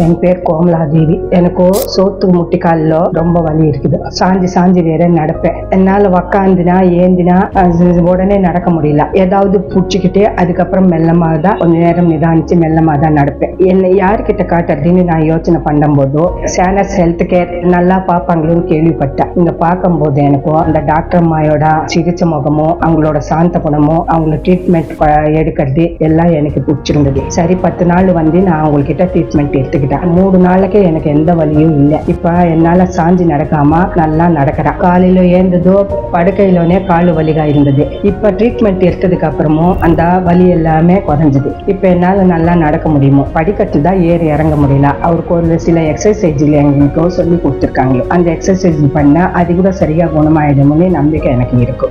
என் பேர் கோமலாதேவி. எனக்கு சோத்து முட்டிக்காலில் ரொம்ப வலி இருக்குது. சாஞ்சி வேற நடப்பேன். என்னால் உக்காந்துனா ஏந்தினா உடனே நடக்க முடியல. ஏதாவது பிடிச்சிக்கிட்டே அதுக்கப்புறம் மெல்லமாக தான் கொஞ்ச நேரம் நிதானிச்சு மெல்லமாக தான் நடப்பேன். என்னை யார்கிட்ட காட்டுறதுன்னு நான் யோசனை பண்ணும்போது சேனஸ் ஹெல்த் கேர் நல்லா பார்ப்பாங்களோன்னு கேள்விப்பட்டேன். இங்க பார்க்கும்போது எனக்கும் அந்த டாக்டர் அம்மாயோட சிகிச்சை முகமும் அவங்களோட சாந்த குணமும் அவங்களோட ட்ரீட்மெண்ட் எடுக்கிறது எல்லாம் எனக்கு பிடிச்சிருந்தது. சரி 10 நாள் வந்து நான் அவங்கக்கிட்ட ட்ரீட்மெண்ட் எடுத்துக்கிட்டேன். 3 நாளைக்கு எனக்கு எந்த வலியும் இல்லை. இப்ப என்னால சாஞ்சி நடக்காம நல்லா நடக்கிறேன். காலையில ஏந்ததோ படுக்கையிலோனே காலு வலிகா இருந்தது. இப்ப ட்ரீட்மெண்ட் எடுத்ததுக்கு அப்புறமும் அந்த வலி எல்லாமே குறைஞ்சது. இப்ப என்னால நல்லா நடக்க முடியுமோ. படிக்கட்டு தான் ஏறி இறங்க முடியல. அவருக்கு ஒரு சில எக்ஸசைஸ்ல எங்களுக்கு சொல்லி கொடுத்துருக்காங்க. அந்த எக்ஸசைஸ் பண்ண அது கூட சரியா குணமாயிடும்னு நம்பிக்கை எனக்கு இருக்கும்.